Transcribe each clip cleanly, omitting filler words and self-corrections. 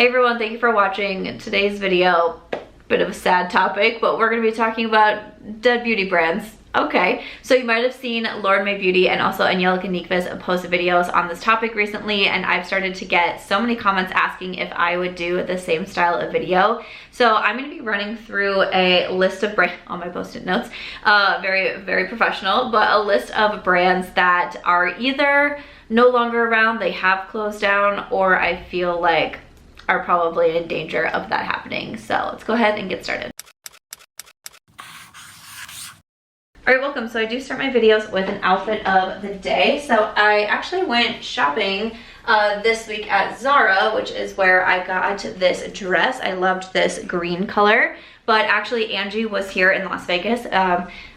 Hey everyone, thank you for watching today's video. Bit of a sad topic, but we're going to be talking about dead beauty brands. Okay, so you might have seen Lauren Mae Beauty and also Angelica Nikves post videos on this topic recently, and I've started to get so many comments asking if I would do the same style of video. So I'm going to be running through a list of brands on my post-it notes, very professional, but a list of brands that are either no longer around, they have closed down, or I feel like are probably in danger of that happening. So let's go ahead and get started. Alright, welcome. So I do start my videos with an outfit of the day. So I actually went shopping this week at Zara, which is where I got this dress. I loved this green color, but actually Angie was here in Las Vegas.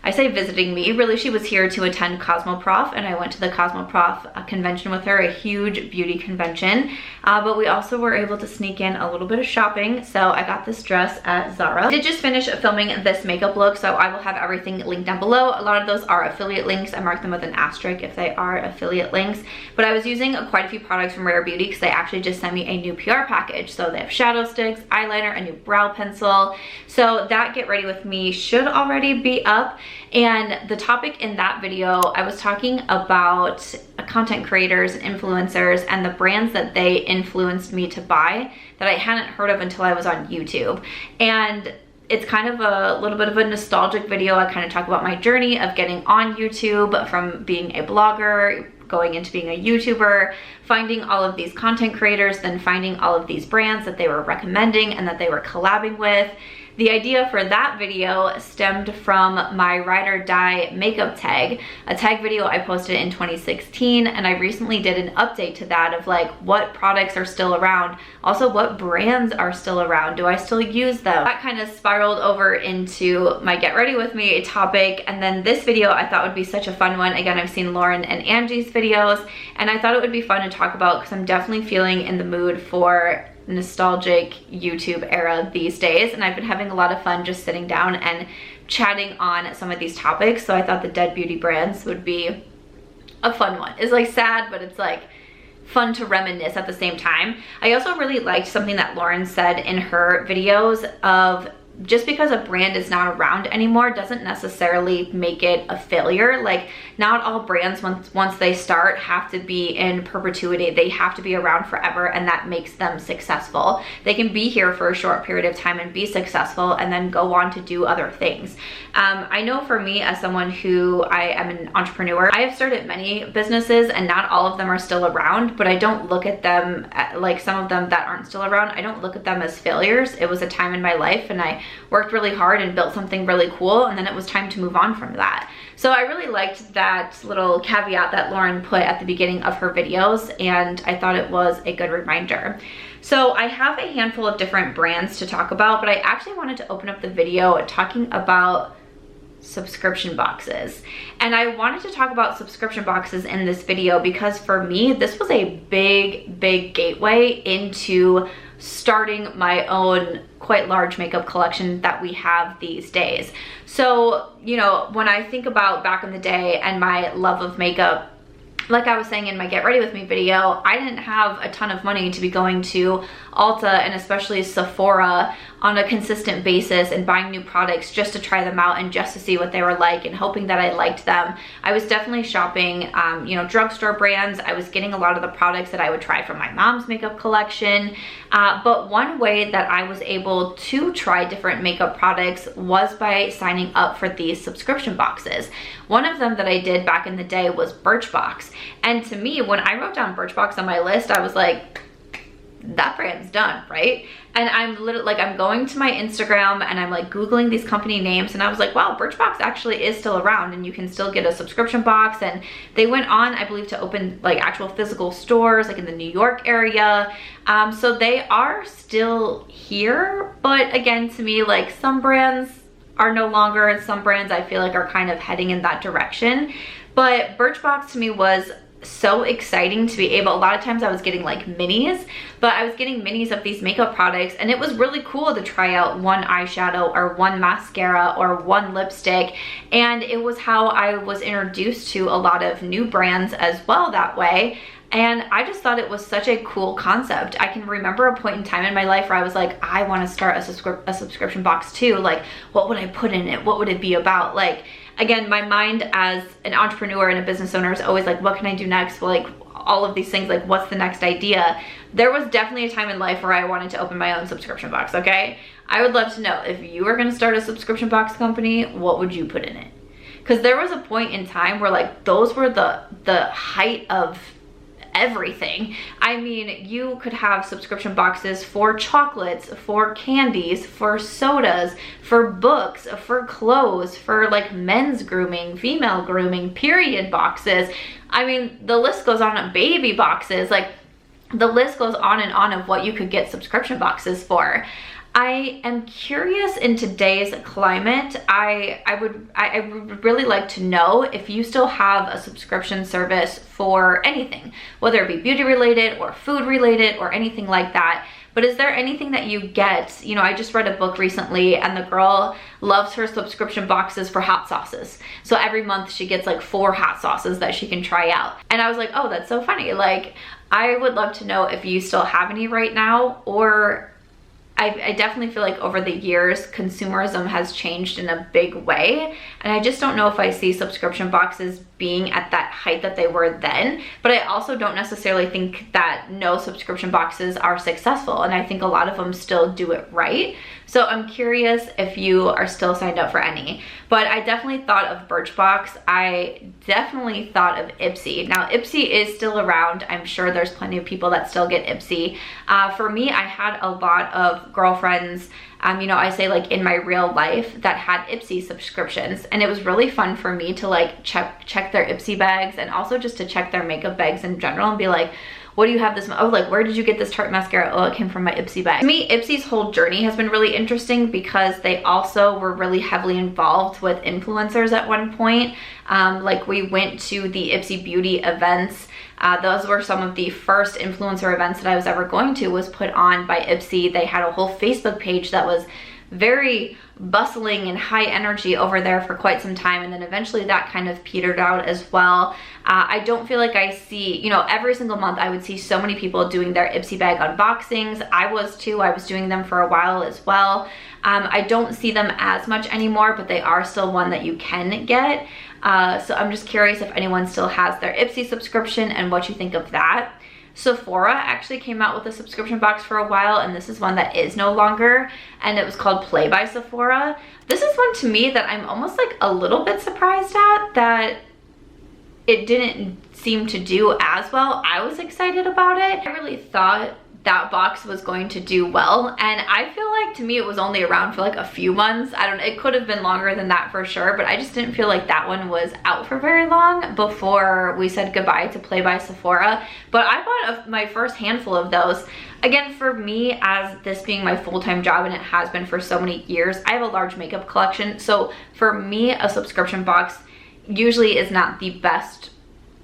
I say visiting me, really she was here to attend Cosmoprof, and I went to the Cosmoprof convention with her, a huge beauty convention, but we also were able to sneak in a little bit of shopping, so I got this dress at Zara. I did just finish filming this makeup look, so I will have everything linked down below. A lot of those are affiliate links. I marked them with an asterisk if they are affiliate links, but I was using quite a few products from Rare Beauty because they actually just sent me a new PR package. So they have shadow sticks, eyeliner, a new brow pencil, so that Get Ready With Me should already be up. And the topic in that video, I was talking about content creators and influencers and the brands that they influenced me to buy that I hadn't heard of until I was on YouTube. And it's kind of a little bit of a nostalgic video. I kind of talk about my journey of getting on YouTube, from being a blogger, going into being a YouTuber, finding all of these content creators, then finding all of these brands that they were recommending and that they were collabing with. The idea for that video stemmed from my Ride or Die makeup tag, a tag video I posted in 2016, and I recently did an update to that of like what products are still around, also what brands are still around, do I still use them? That kind of spiraled over into my Get Ready With Me topic, and then this video I thought would be such a fun one. Again, I've seen Lauren and Angie's videos, and I thought it would be fun to talk about because I'm definitely feeling in the mood for nostalgic YouTube era these days, and I've been having a lot of fun just sitting down and chatting on some of these topics. So I thought the dead beauty brands would be a fun one. It's like sad, but it's like fun to reminisce at the same time. I also really liked something that Lauren said in her videos of just because a brand is not around anymore doesn't necessarily make it a failure. Like, not all brands once they start have to be in perpetuity. They have to be around forever, and that makes them successful. They can be here for a short period of time and be successful and then go on to do other things. I know for me, as someone who I am an entrepreneur, I have started many businesses and not all of them are still around, but I don't look at them like some of them that aren't still around. I don't look at them as failures. It was a time in my life and I worked really hard and built something really cool, and then it was time to move on from that. So I really liked that little caveat that Lauren put at the beginning of her videos, and I thought it was a good reminder. So I have a handful of different brands to talk about, but I actually wanted to open up the video talking about subscription boxes. And I wanted to talk about subscription boxes in this video because for me, this was a big gateway into starting my own quite large makeup collection that we have these days. So, you know, when I think about back in the day and my love of makeup, like I was saying in my Get Ready With Me video, I didn't have a ton of money to be going to Ulta and especially Sephora on a consistent basis and buying new products just to try them out and just to see what they were like and hoping that I liked them. I was definitely shopping, you know, drugstore brands. I was getting a lot of the products that I would try from my mom's makeup collection. But one way that I was able to try different makeup products was by signing up for these subscription boxes. One of them that I did back in the day was Birchbox. And to me, when I wrote down Birchbox on my list, I was like, that brand's done, right? And I'm literally like, I'm going to my Instagram and I'm like Googling these company names, and I was like, wow, Birchbox actually is still around and you can still get a subscription box. And they went on, I believe, to open like actual physical stores like in the New York area. So they are still here, but again, to me, like some brands are no longer, and some brands I feel like are kind of heading in that direction. But Birchbox to me was so exciting to be able, a lot of times I was getting like minis, but I was getting minis of these makeup products, and it was really cool to try out one eyeshadow or one mascara or one lipstick. And it was how I was introduced to a lot of new brands as well that way. And I just thought it was such a cool concept. I can remember a point in time in my life where I was like, I want to start a subscription box too. Like, what would I put in it? What would it be about? Like, again, my mind as an entrepreneur and a business owner is always like, what can I do next? Well, like, all of these things, like, what's the next idea? There was definitely a time in life where I wanted to open my own subscription box, okay? I would love to know, if you were gonna start a subscription box company, what would you put in it? Because there was a point in time where, like, those were the height of everything. I mean, you could have subscription boxes for chocolates, for candies, for sodas, for books, for clothes, for like men's grooming, female grooming, period boxes. I mean, the list goes on. Baby boxes, like, the list goes on and on of what you could get subscription boxes for. I am curious, in today's climate, I would really like to know if you still have a subscription service for anything, whether it be beauty related or food related or anything like that. But is there anything that you get? You know, I just read a book recently, and the girl loves her subscription boxes for hot sauces. So every month she gets like 4 hot sauces that she can try out. And I was like, oh, that's so funny. Like, I would love to know if you still have any right now, or I definitely feel like over the years, consumerism has changed in a big way. And I just don't know if I see subscription boxes being at that height that they were then. But I also don't necessarily think that no subscription boxes are successful. And I think a lot of them still do it right. So I'm curious if you are still signed up for any. But I definitely thought of Birchbox. I definitely thought of Ipsy. Now, Ipsy is still around. I'm sure there's plenty of people that still get Ipsy. For me, I had a lot of girlfriends, you know, I say like in my real life, that had Ipsy subscriptions. And it was really fun for me to like check their Ipsy bags, and also just to check their makeup bags in general and be like, what do you have this? Oh, like, where did you get this Tarte mascara? Oh, it came from my Ipsy bag. To me, Ipsy's whole journey has been really interesting because they also were really heavily involved with influencers at one point. Like, we went to the Ipsy beauty events. Those were some of the first influencer events that I was ever going to, was put on by Ipsy. They had a whole Facebook page that was very bustling and high energy over there for quite some time, and then eventually that kind of petered out as well. I don't feel like I see, you know, every single month I would see so many people doing their Ipsy bag unboxings. I was too. I was doing them for a while as well. I don't see them as much anymore, but they are still one that you can get. So I'm just curious if anyone still has their Ipsy subscription and what you think of that. Sephora actually came out with a subscription box for a while, and this is one that is no longer, and it was called Play by Sephora. This is one to me that I'm almost like a little bit surprised at, that it didn't seem to do as well. I was excited about it. I really thought that box was going to do well, and I feel like, to me, it was only around for like a few months. I don't know, it could have been longer than that for sure, but I just didn't feel like that one was out for very long before we said goodbye to Play by Sephora. But I bought my first handful of those. Again, for me, as this being my full-time job, and it has been for so many years, I have a large makeup collection. So for me, a subscription box usually is not the best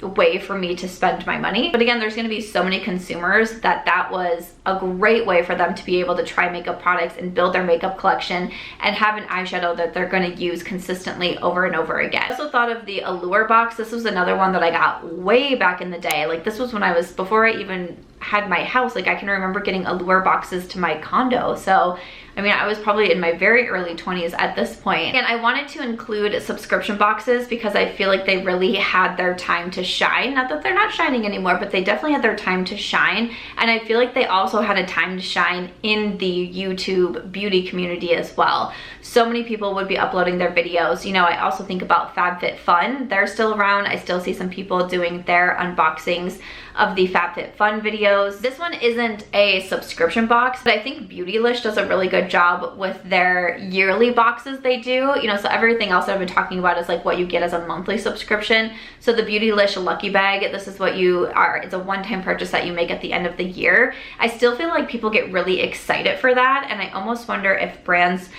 way for me to spend my money. But again, there's going to be so many consumers that was a great way for them to be able to try makeup products and build their makeup collection and have an eyeshadow that they're going to use consistently over and over again. I also thought of the Allure box. This was another one that I got way back in the day. Like, this was when I was, before I even had my house. Like, I can remember getting Allure boxes to my condo. So I mean, I was probably in my very early 20s at this point. And I wanted to include subscription boxes because I feel like they really had their time to shine. Not that they're not shining anymore, but they definitely had their time to shine. And I feel like they also had a time to shine in the YouTube beauty community as well. So many people would be uploading their videos. You know, I also think about Fab Fit Fun. They're still around. I still see some people doing their unboxings of the Fab Fit Fun videos. This one isn't a subscription box, but I think Beautylish does a really good job with their yearly boxes they do. You know, so everything else that I've been talking about is like what you get as a monthly subscription. So the Beautylish Lucky Bag, this is what you are, it's a one-time purchase that you make at the end of the year. I still feel like people get really excited for that, and I almost wonder if brands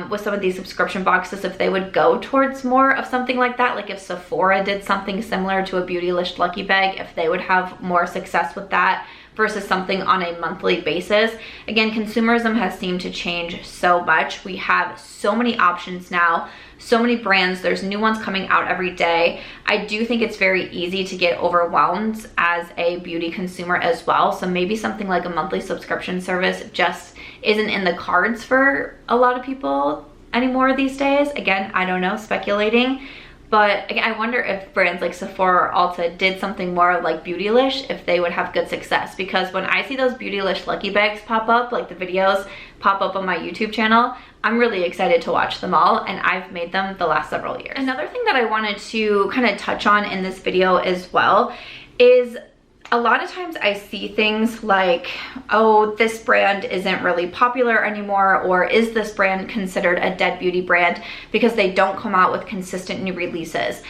with some of these subscription boxes, if they would go towards more of something like that. Like if Sephora did something similar to a Beautylish Lucky Bag, if they would have more success with that versus something on a monthly basis. Again, consumerism has seemed to change so much. We have so many options now, so many brands, there's new ones coming out every day. I do think it's very easy to get overwhelmed as a beauty consumer as well. So maybe something like a monthly subscription service just isn't in the cards for a lot of people anymore these days. Again, I don't know, speculating. But again, I wonder if brands like Sephora or Ulta did something more like Beautylish, if they would have good success. Because when I see those Beautylish Lucky Bags pop up, like the videos pop up on my YouTube channel, I'm really excited to watch them all, and I've made them the last several years. Another thing that I wanted to kind of touch on in this video as well is a lot of times I see things like, oh, this brand isn't really popular anymore, or is this brand considered a dead beauty brand because they don't come out with consistent new releases.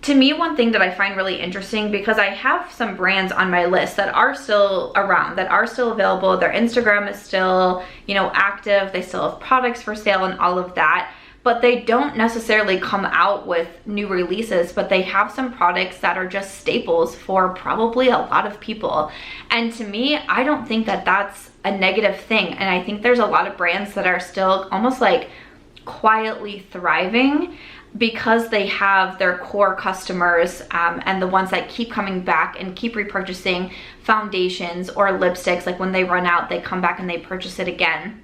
To me, one thing that I find really interesting, because I have some brands on my list that are still around, that are still available, their Instagram is still, you know, active, they still have products for sale and all of that, but they don't necessarily come out with new releases, but they have some products that are just staples for probably a lot of people. And to me, I don't think that that's a negative thing. And I think there's a lot of brands that are still almost like quietly thriving because they have their core customers and the ones that keep coming back and keep repurchasing foundations or lipsticks. Like when they run out, they come back and they purchase it again.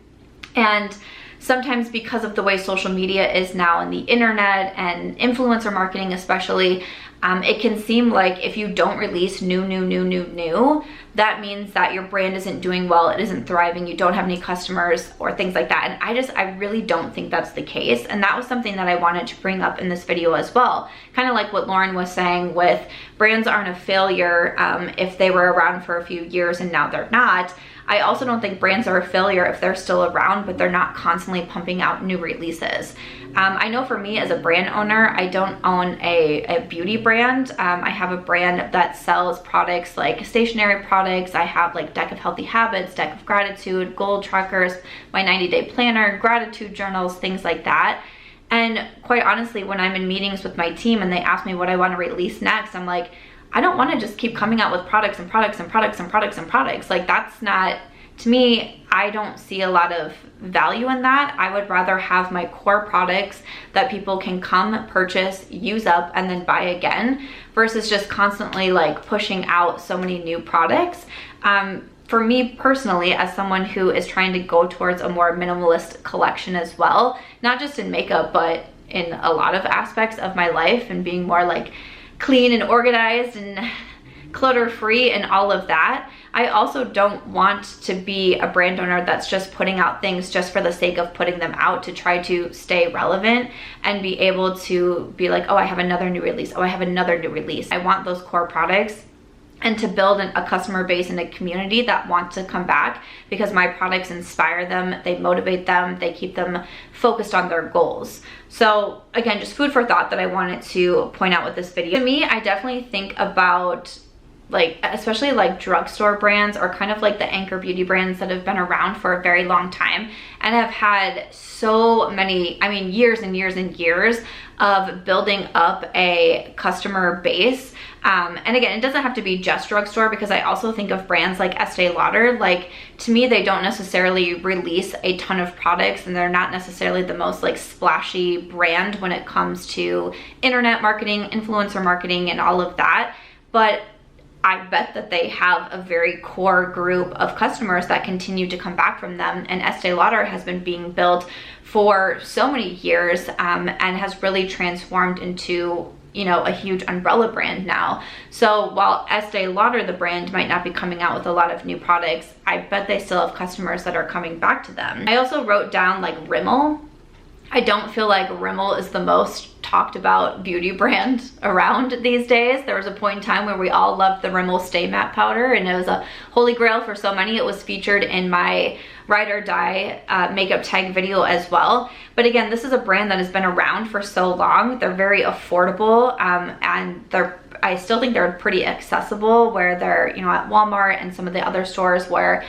And sometimes because of the way social media is now and the internet and influencer marketing especially, it can seem like if you don't release new, that means that your brand isn't doing well, it isn't thriving, you don't have any customers or things like that. And I really don't think that's the case. And that was something that I wanted to bring up in this video as well. Kind of like what Lauren was saying with brands aren't a failure if they were around for a few years and now they're not. I also don't think brands are a failure if they're still around, but they're not constantly pumping out new releases. I know for me as a brand owner, I don't own a beauty brand. I have a brand that sells products like stationery products. I have like Deck of Healthy Habits, Deck of Gratitude, Goal Trackers, my 90-day planner, gratitude journals, things like that. And quite honestly, when I'm in meetings with my team and they ask me what I want to release next, I'm like, I don't want to just keep coming out with products and products and products and products and products. Like that's not, to me, I don't see a lot of value in that. I would rather have my core products that people can come, purchase, use up, and then buy again, versus just constantly like pushing out so many new products. For me personally, as someone who is trying to go towards a more minimalist collection as well, not just in makeup, but in a lot of aspects of my life, and being more like clean and organized and clutter-free and all of that, I also don't want to be a brand owner that's just putting out things just for the sake of putting them out to try to stay relevant and be able to be like, oh, I have another new release, oh, I have another new release. I want those core products and to build a customer base and a community that want to come back because my products inspire them, they motivate them, they keep them focused on their goals. So again, just food for thought that I wanted to point out with this video. To me, I definitely think about like, especially like drugstore brands or kind of like the anchor beauty brands that have been around for a very long time and have had so many, I mean, years and years and years of building up a customer base. And again, it doesn't have to be just drugstore, because I also think of brands like Estee Lauder. Like, to me, they don't necessarily release a ton of products, and they're not necessarily the most like splashy brand when it comes to internet marketing, influencer marketing, and all of that. But I bet that they have a very core group of customers that continue to come back from them. And Estee Lauder has been being built for so many years and has really transformed into, you know, a huge umbrella brand now. So while Estee Lauder, the brand, might not be coming out with a lot of new products, I bet they still have customers that are coming back to them. I also wrote down like Rimmel. I don't feel like Rimmel is the most talked about beauty brand around these days. There was a point in time where we all loved the Rimmel Stay Matte Powder, and it was a holy grail for so many. It was featured in my Ride or Die makeup tag video as well. But again, this is a brand that has been around for so long. They're very affordable, and I still think they're pretty accessible, where they're, you know, at Walmart and some of the other stores where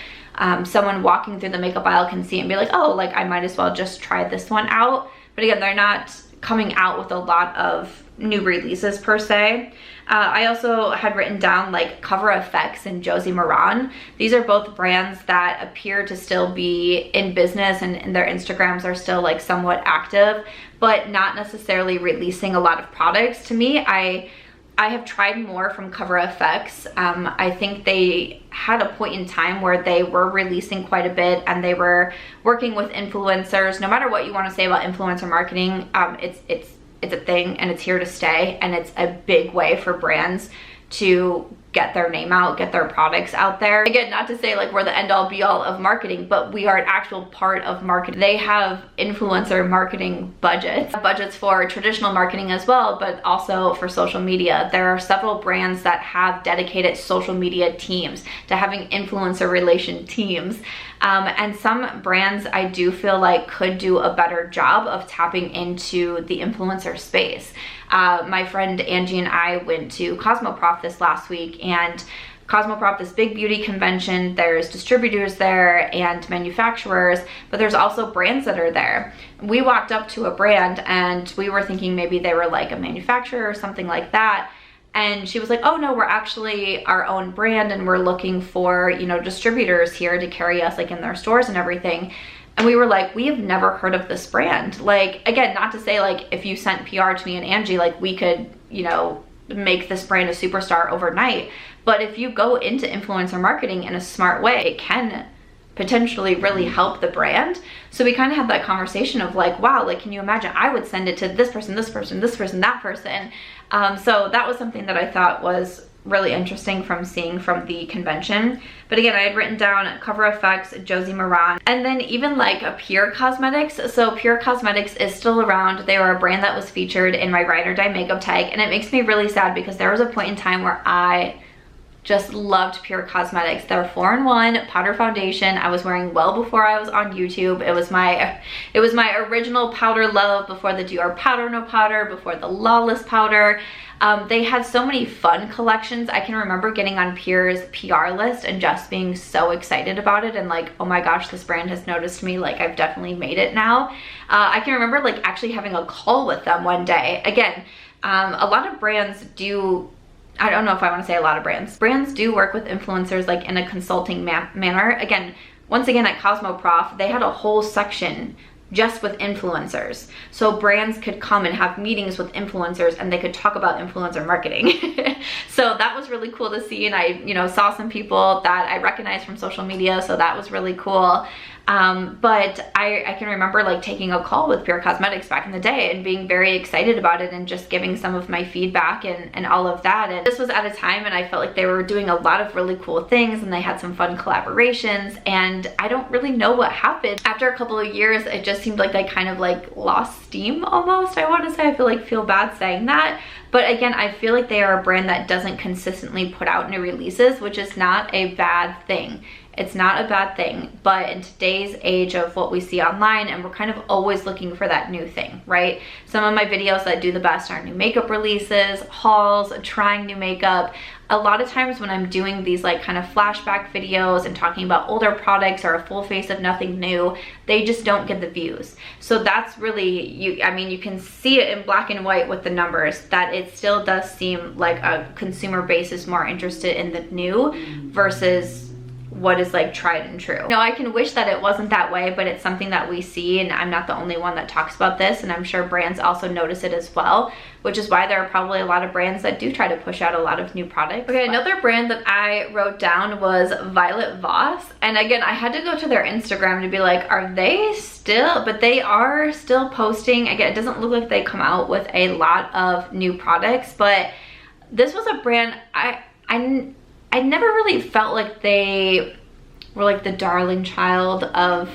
someone walking through the makeup aisle can see it and be like, oh, like I might as well just try this one out. But again, they're not coming out with a lot of new releases per se. I also had written down like CoverFx and Josie Maran. These are both brands that appear to still be in business, and their Instagrams are still like somewhat active, but not necessarily releasing a lot of products. To me, I have tried more from CoverFx. I think they had a point in time where they were releasing quite a bit, and they were working with influencers. No matter what you want to say about influencer marketing, it's a thing, and it's here to stay, and it's a big way for brands to get their name out, get their products out there. Again, not to say like we're the end all be all of marketing, but we are an actual part of marketing. They have influencer marketing budgets for traditional marketing as well, but also for social media. There are several brands that have dedicated social media teams to having influencer relation teams. And some brands I do feel like could do a better job of tapping into the influencer space. My friend Angie and I went to Cosmoprof this last week, and Cosmoprof, this big beauty convention, there's distributors there and manufacturers, but there's also brands that are there. We walked up to a brand and we were thinking maybe they were like a manufacturer or something like that. And she was like, oh no, we're actually our own brand, and we're looking for, you know, distributors here to carry us like in their stores and everything. And we were like, we have never heard of this brand. Like, again, not to say like if you sent PR to me and Angie, like we could, you know, make this brand a superstar overnight. But if you go into influencer marketing in a smart way, it can potentially really help the brand. So we kind of had that conversation of like, wow, like, can you imagine I would send it to this person, this person, this person, that person. So that was something that I thought was really interesting from seeing from the convention. But again, I had written down CoverFx, Josie Maran, and then even like a Pur Cosmetics. So Pur Cosmetics is still around. They were a brand that was featured in my Ride or Die makeup tag, and it makes me really sad because there was a point in time where I just loved Pur Cosmetics. Their 4-in-1 powder foundation I was wearing well before I was on YouTube. It was my original powder love, before the Dior Powder No Powder, before the Lawless powder. They had so many fun collections. I can remember getting on Pur's PR list and just being so excited about it, and like, oh my gosh, this brand has noticed me, like I've definitely made it now. I can remember like actually having a call with them one day. Again, a lot of brands do, I don't know if I want to say a lot of brands. Brands do work with influencers like in a consulting manner. Again, once again at Cosmoprof, they had a whole section just with influencers. So brands could come and have meetings with influencers, and they could talk about influencer marketing. So that was really cool to see, and I, you know, saw some people that I recognized from social media, so that was really cool. But I can remember like taking a call with Pur Cosmetics back in the day and being very excited about it and just giving some of my feedback and all of that. And this was at a time and I felt like they were doing a lot of really cool things, and they had some fun collaborations, and I don't really know what happened. After a couple of years, it just seemed like they kind of like lost steam almost, I want to say. I feel bad saying that. But again, I feel like they are a brand that doesn't consistently put out new releases, which is not a bad thing. It's not a bad thing, but in today's age of what we see online, and we're kind of always looking for that new thing, right? Some of my videos that do the best are new makeup releases, hauls, trying new makeup. A lot of times when I'm doing these like kind of flashback videos and talking about older products or a full face of nothing new, they just don't get the views. So that's really, I mean, you can see it in black and white with the numbers that it still does seem like a consumer base is more interested in the new versus what is like tried and true. No, I can wish that it wasn't that way, but it's something that we see, and I'm not the only one that talks about this, and I'm sure brands also notice it as well, which is why there are probably a lot of brands that do try to push out a lot of new products. Okay, another brand that I wrote down was Violet Voss, and again, I had to go to their Instagram to be like, are they still, but they are still posting. Again, it doesn't look like they come out with a lot of new products, but this was a brand I never really felt like they were like the darling child of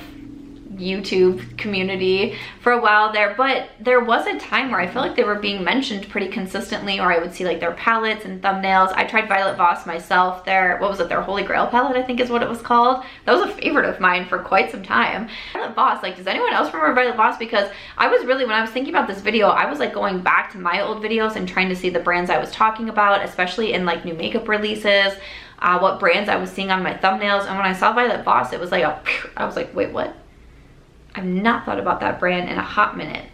YouTube community for a while there, but there was a time where I felt like they were being mentioned pretty consistently, or I would see like their palettes and thumbnails. I tried Violet Voss myself. Their, what was it, their Holy Grail palette, I think is what it was called. That was a favorite of mine for quite some time. Violet Voss, like, does anyone else remember Violet Voss? Because I was really, when I was thinking about this video, I was like going back to my old videos and trying to see the brands I was talking about, especially in like new makeup releases, what brands I was seeing on my thumbnails. And when I saw Violet Voss, it was like, I was like, wait, what? I've not thought about that brand in a hot minute.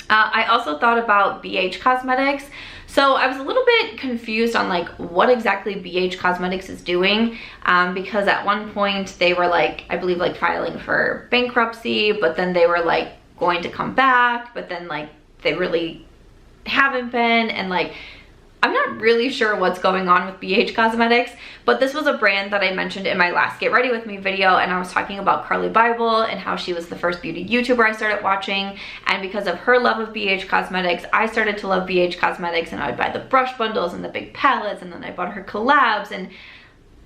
I also thought about BH Cosmetics. So I was a little bit confused on like what exactly BH Cosmetics is doing, because at one point they were like, I believe like filing for bankruptcy, but then they were like going to come back, but then like they really haven't been, and like I'm not really sure what's going on with BH Cosmetics, but this was a brand that I mentioned in my last Get Ready With Me video, and I was talking about Carly Bible and how she was the first beauty YouTuber I started watching, and because of her love of BH Cosmetics, I started to love BH Cosmetics, and I would buy the brush bundles and the big palettes, and then I bought her collabs, and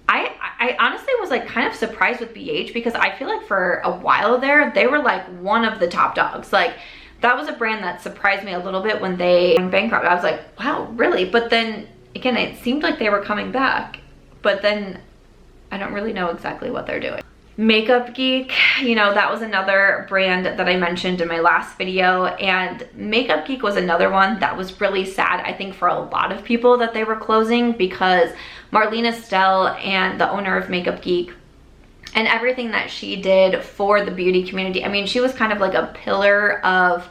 I honestly was like kind of surprised with BH because I feel like for a while there, they were like one of the top dogs. Like, that was a brand that surprised me a little bit when they went bankrupt. I was like, wow, really? But then again, it seemed like they were coming back, but then I don't really know exactly what they're doing. Makeup Geek, you know, that was another brand that I mentioned in my last video, and Makeup Geek was another one that was really sad, I think, for a lot of people that they were closing, because Marlene Estelle, and the owner of Makeup Geek, and everything that she did for the beauty community. I mean, she was kind of like a pillar of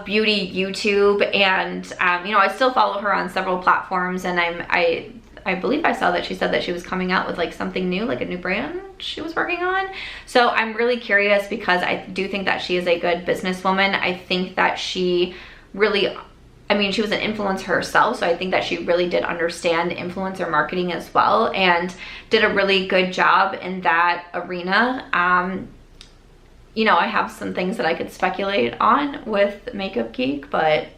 beauty YouTube, and you know, I still follow her on several platforms, and I believe I saw that she said that she was coming out with like something new, like a new brand she was working on. So I'm really curious because I do think that she is a good businesswoman. I think that she really, I mean, she was an influencer herself, so I think that she really did understand influencer marketing as well, and did a really good job in that arena. You know, I have some things that I could speculate on with Makeup Geek, but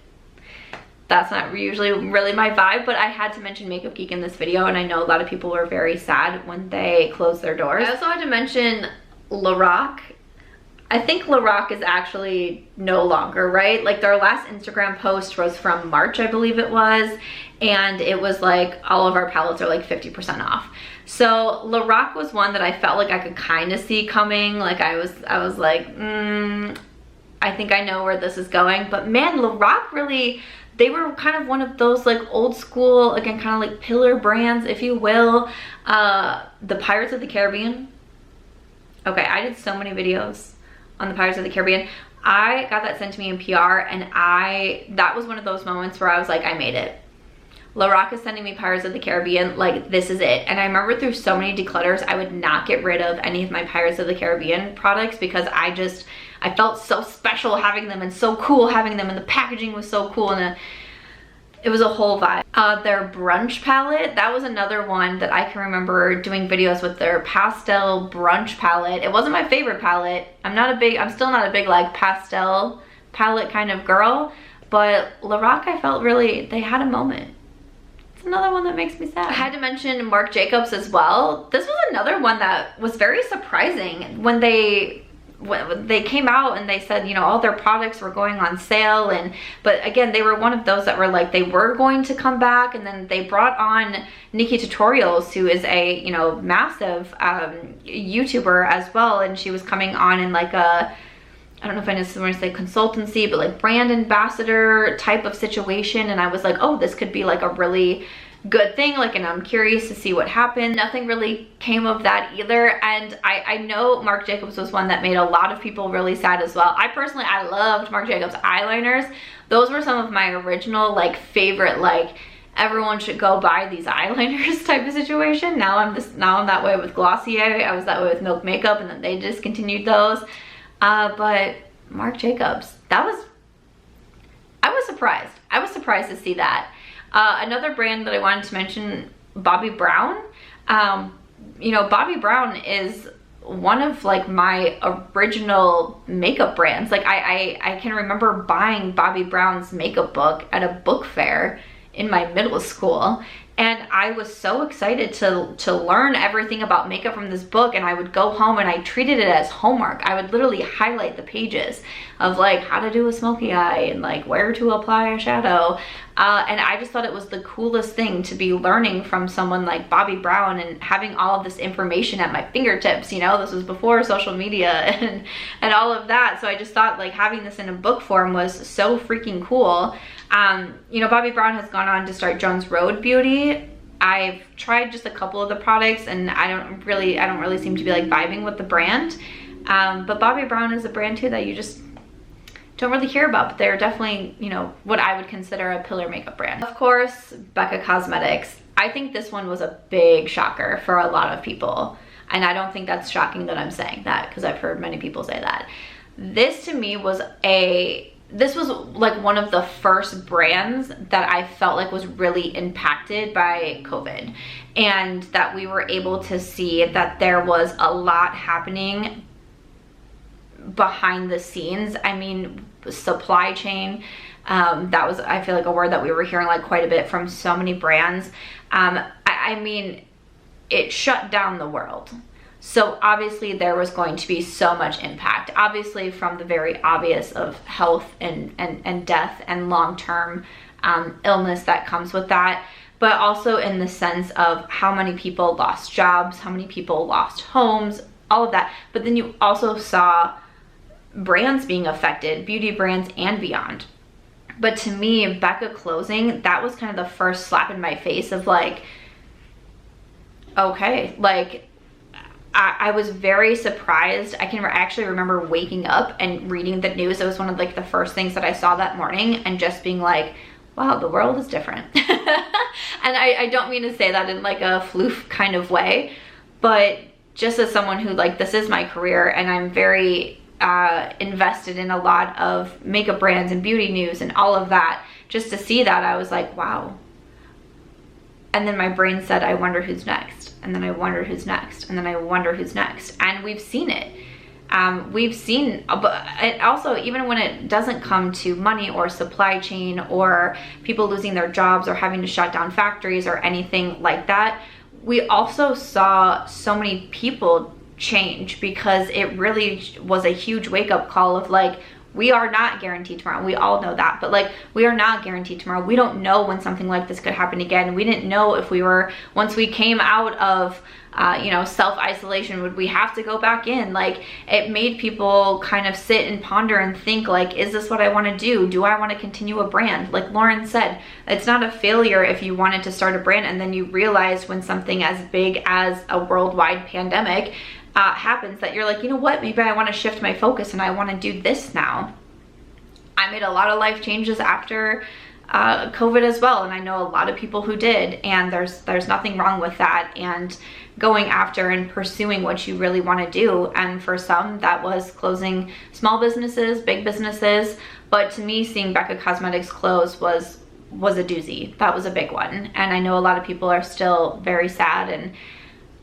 that's not usually really my vibe. But I had to mention Makeup Geek in this video, and I know a lot of people were very sad when they closed their doors. I also had to mention Lorac. I think Lorac is actually no longer, right? Like, their last Instagram post was from March, I believe it was, and it was like, all of our palettes are like 50% off. So Lorac was one that I felt like I could kind of see coming. Like, I was like, I think I know where this is going. But man, Lorac really, they were kind of one of those like old school, again, kind of like pillar brands, if you will. The Pirates of the Caribbean. Okay, I did so many videos on the Pirates of the Caribbean. I got that sent to me in PR, and that was one of those moments where I was like, I made it. Lorac is sending me Pirates of the Caribbean, like, this is it. And I remember through so many declutters, I would not get rid of any of my Pirates of the Caribbean products because I felt so special having them, and so cool having them, and the packaging was so cool, and it was a whole vibe. Their brunch palette, that was another one that I can remember doing videos with. Their pastel brunch palette. It wasn't my favorite palette. I'm still not a big like pastel palette kind of girl, but Lorac, I felt really, they had a moment. It's another one that makes me sad. I had to mention Marc Jacobs as well. This was another one that was very surprising when they came out and they said, you know, all their products were going on sale, but again, they were one of those that were like, they were going to come back, and then they brought on Nikki Tutorials, who is a, you know, massive YouTuber as well, and she was coming on in like a, I don't know if I necessarily want to say consultancy, but like brand ambassador type of situation, and I was like, oh, this could be like a really good thing, like, and I'm curious to see what happened. Nothing really came of that either, and I know Marc Jacobs was one that made a lot of people really sad as well. I loved Marc Jacobs eyeliners. Those were some of my original like favorite, like, everyone should go buy these eyeliners type of situation. Now I'm that way with Glossier. I was that way with Milk Makeup, and then they discontinued those. But Marc Jacobs, I was surprised. I was surprised to see that. Another brand that I wanted to mention, Bobbi Brown. You know, Bobbi Brown is one of like my original makeup brands. Like, I can remember buying Bobbi Brown's makeup book at a book fair in my middle school, and I was so excited to learn everything about makeup from this book, and I would go home and I treated it as homework. I would literally highlight the pages of like how to do a smoky eye and like where to apply a shadow, and I just thought it was the coolest thing to be learning from someone like Bobbi Brown and having all of this information at my fingertips. You know, this was before social media and all of that, so I just thought like having this in a book form was so freaking cool. You know, Bobbi Brown has gone on to start Jones Road Beauty. I've tried just a couple of the products, and I don't really seem to be like vibing with the brand. But Bobbi Brown is a brand too that you just don't really hear about, but they're definitely, you know, what I would consider a pillar makeup brand. Of course, Pur Cosmetics. I think this one was a big shocker for a lot of people. And I don't think that's shocking that I'm saying that, because I've heard many people say that. This to me was this was like one of the first brands that I felt like was really impacted by COVID, and that we were able to see that there was a lot happening behind the scenes. I mean, supply chain, that was, I feel like, a word that we were hearing like quite a bit from so many brands. I mean, it shut down the world. So obviously there was going to be so much impact, obviously from the very obvious of health and death and long-term illness that comes with that, but also in the sense of how many people lost jobs, how many people lost homes, all of that. But then you also saw brands being affected, beauty brands and beyond. But to me, Becca closing, that was kind of the first slap in my face of like, okay, like, I was very surprised. I can actually remember waking up and reading the news. It was one of like the first things that I saw that morning, and just being like, wow, the world is different. And I don't mean to say that in like a floof kind of way, but just as someone who, like, this is my career and I'm very invested in a lot of makeup brands and beauty news and all of that, just to see that, I was like, wow. And then my brain said, I wonder who's next. And then I wonder who's next. And then I wonder who's next. And we've seen it. We've seen, but also, even when it doesn't come to money or supply chain or people losing their jobs or having to shut down factories or anything like that, we also saw so many people change, because it really was a huge wake-up call of like, we are not guaranteed tomorrow. We all know that, but like, we are not guaranteed tomorrow. We don't know when something like this could happen again. We didn't know if we were, once we came out of, you know, self-isolation, would we have to go back in? Like, it made people kind of sit and ponder and think like, is this what I want to do? Do I want to continue a brand? Like Lauren said, it's not a failure if you wanted to start a brand and then you realized when something as big as a worldwide pandemic happens that you're like, you know what, maybe I want to shift my focus and I want to do this now. I made a lot of life changes after COVID as well, and I know a lot of people who did, and there's nothing wrong with that, and going after and pursuing what you really want to do. And for some, that was closing small businesses, big businesses, but to me, seeing Pur Cosmetics close was a doozy. That was a big one, and I know a lot of people are still very sad. And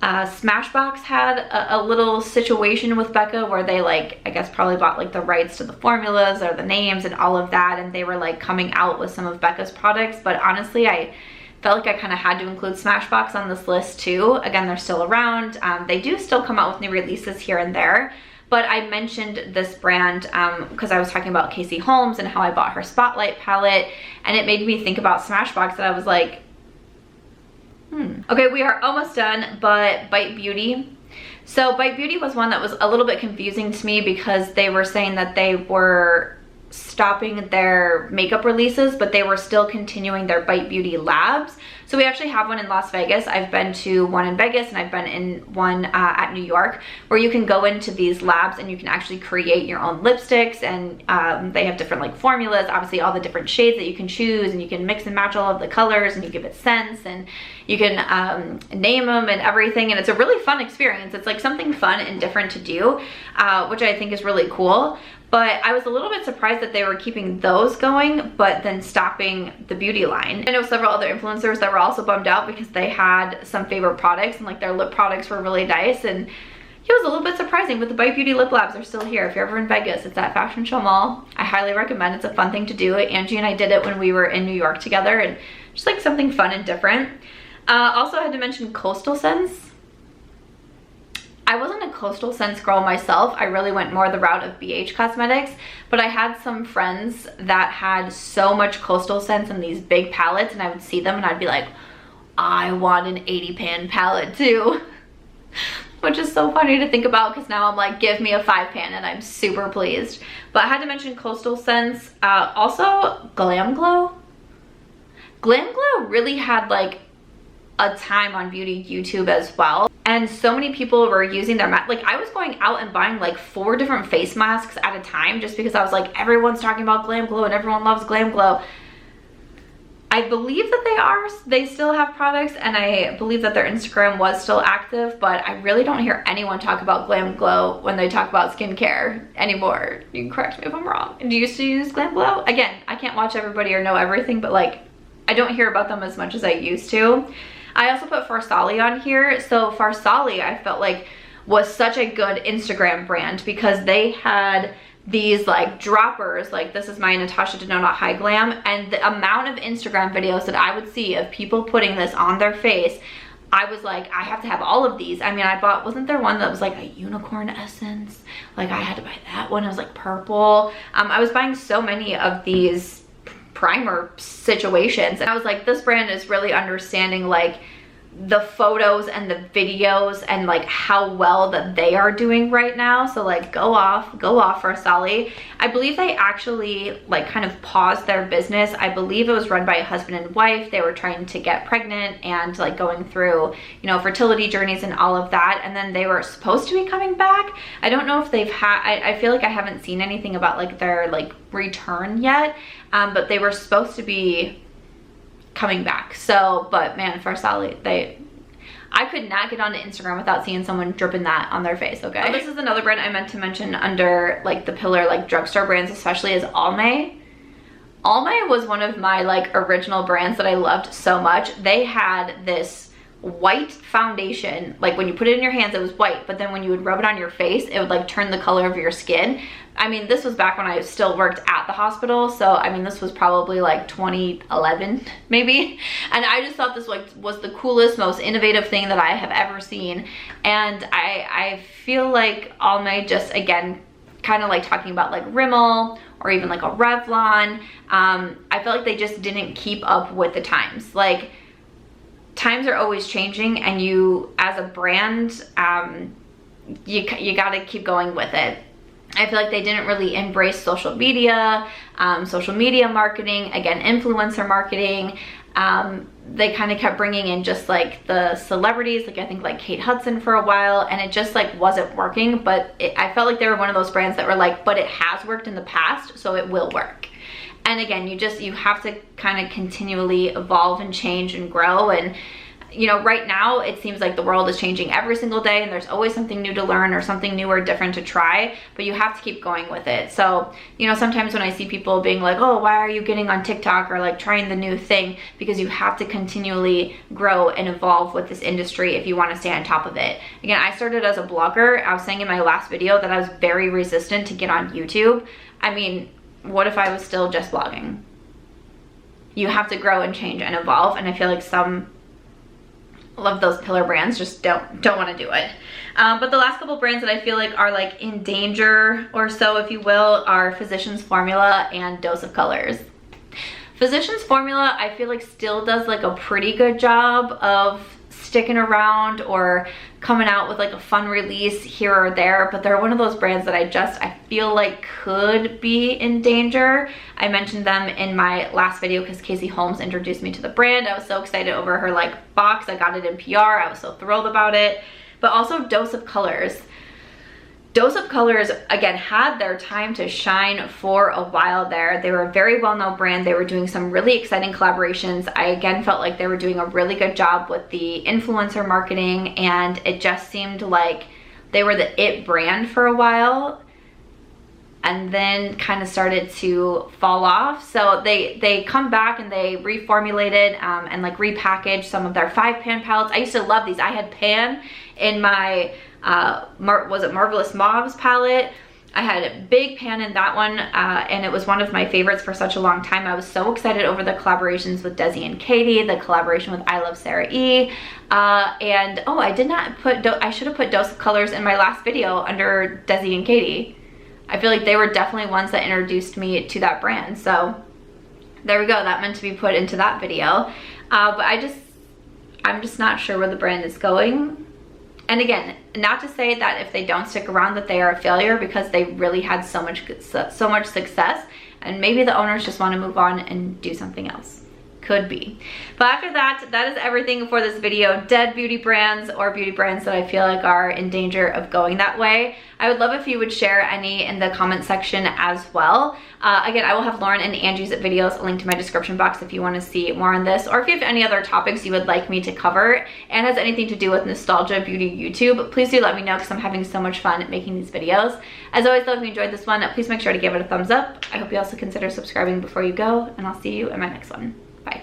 Smashbox had a little situation with Becca where they, like, I guess probably bought like the rights to the formulas or the names and all of that, and they were like coming out with some of Becca's products. But honestly, I felt like I kind of had to include Smashbox on this list too. Again, they're still around. They do still come out with new releases here and there, but I mentioned this brand because I was talking about Casey Holmes and how I bought her Spotlight palette, and it made me think about Smashbox, and I was like, Okay, we are almost done, but Bite Beauty. So Bite Beauty was one that was a little bit confusing to me, because they were saying that they were stopping their makeup releases, but they were still continuing their Bite Beauty labs. So we actually have one in Las Vegas. I've been to one in Vegas, and I've been in one at New York, where you can go into these labs and you can actually create your own lipsticks, and they have different like formulas, obviously all the different shades that you can choose, and you can mix and match all of the colors, and you give it scents, and you can name them and everything, and it's a really fun experience. It's like something fun and different to do, which I think is really cool. But I was a little bit surprised that they were keeping those going, but then stopping the beauty line. I know several other influencers that were also bummed out because they had some favorite products, and like their lip products were really nice, and it was a little bit surprising. But the Bite Beauty lip labs are still here. If you're ever in Vegas, it's at Fashion Show Mall. I highly recommend. It's a fun thing to do. Angie and I did it when we were in New York together, and just like something fun and different. Also, I had to mention Coastal Scents. I wasn't a Coastal Scents girl myself. I really went more the route of BH Cosmetics, but I had some friends that had so much Coastal Scents in these big palettes, and I would see them and I'd be like, I want an 80-pan palette too. Which is so funny to think about, because now I'm like, give me a 5-pan, and I'm super pleased. But I had to mention Coastal Scents. Also, Glam Glow. Glam Glow really had like a time on beauty YouTube as well. And so many people were using their like I was going out and buying like 4 different face masks at a time just because I was like, everyone's talking about Glam Glow and everyone loves Glam Glow. I believe that they still have products, and I believe that their Instagram was still active, but I really don't hear anyone talk about Glam Glow when they talk about skincare anymore. You can correct me if I'm wrong. Do you used to use Glam Glow? Again, I can't watch everybody or know everything, but like I don't hear about them as much as I used to. I also put Farsali on here. So Farsali, I felt like was such a good Instagram brand because they had these like droppers, like this is my Natasha Denona High Glam, and the amount of Instagram videos that I would see of people putting this on their face, I was like, I have to have all of these. I mean, I bought, wasn't there one that was like a unicorn essence? Like I had to buy that one. It was like purple. I was buying so many of these primer situations, and I was like, this brand is really understanding like the photos and the videos and like how well that they are doing right now. So like go off for Sally. I believe they actually like kind of paused their business. I believe it was run by a husband and wife. They were trying to get pregnant and like going through, you know, fertility journeys and all of that, and then they were supposed to be coming back. I don't know if they've had, I feel like I haven't seen anything about like their like return yet, but they were supposed to be coming back. So, but man, Farsali, I could not get onto Instagram without seeing someone dripping that on their face, okay? Oh, this is another brand I meant to mention under like the pillar like drugstore brands, especially, is Lauren Mae. Lauren Mae was one of my like original brands that I loved so much. They had this white foundation, like when you put it in your hands it was white, but then when you would rub it on your face it would like turn the color of your skin. I mean, this was back when I still worked at the hospital, so I mean this was probably like 2011 maybe, and I just thought this like was the coolest, most innovative thing that I have ever seen. And I feel like Lauren Mae, just again kind of like talking about like Rimmel or even like a Revlon, I felt like they just didn't keep up with the times. Like times are always changing, and you as a brand, you got to keep going with it. I feel like they didn't really embrace social media marketing, again, influencer marketing. They kind of kept bringing in just like the celebrities, like I think like Kate Hudson for a while, and it just like wasn't working. But I felt like they were one of those brands that were like, but it has worked in the past, so it will work. And again, you have to kind of continually evolve and change and grow. And you know, right now it seems like the world is changing every single day, and there's always something new to learn or something new or different to try, but you have to keep going with it. So, you know, sometimes when I see people being like, oh, why are you getting on TikTok or like trying the new thing? Because you have to continually grow and evolve with this industry if you want to stay on top of it. Again, I started as a blogger. I was saying in my last video that I was very resistant to get on YouTube. I mean, what if I was still just blogging? You have to grow and change and evolve, and I feel like some of those pillar brands just don't want to do it. But the last couple brands that I feel like are like in danger or so, if you will, are Physicians Formula and Dose of Colors. Physicians Formula, I feel like still does like a pretty good job of sticking around or coming out with like a fun release here or there, but they're one of those brands that I feel like could be in danger. I mentioned them in my last video because Casey Holmes introduced me to the brand. I was so excited over her like box. I got it in PR. I was so thrilled about it. But also Dose of Colors. Dose of Colors, again, had their time to shine for a while there. They were a very well-known brand. They were doing some really exciting collaborations. I, again, felt like they were doing a really good job with the influencer marketing, and it just seemed like they were the it brand for a while, and then kind of started to fall off. So they come back and they reformulated and like repackaged some of their 5-pan palettes. I used to love these. I had pan in my was it Marvelous Mauves palette. I had a big pan in that one, and it was one of my favorites for such a long time. I was so excited over the collaborations with Desi and Katie, the collaboration with I Love Sarah E. And oh, I did not put, I should have put Dose of Colors in my last video under Desi and Katie. I feel like they were definitely ones that introduced me to that brand. So there we go, that meant to be put into that video. But I'm just not sure where the brand is going. And again, not to say that if they don't stick around that they are a failure, because they really had so much success, and maybe the owners just want to move on and do something else. could be. But after that, that is everything for this video. Dead beauty brands or beauty brands that I feel like are in danger of going that way. I would love if you would share any in the comment section as well. Again, I will have Lauren and Angie's videos linked in my description box if you want to see more on this, or if you have any other topics you would like me to cover and has anything to do with nostalgia beauty YouTube, please do let me know because I'm having so much fun making these videos. As always though, if you enjoyed this one, please make sure to give it a thumbs up. I hope you also consider subscribing before you go, and I'll see you in my next one. Bye.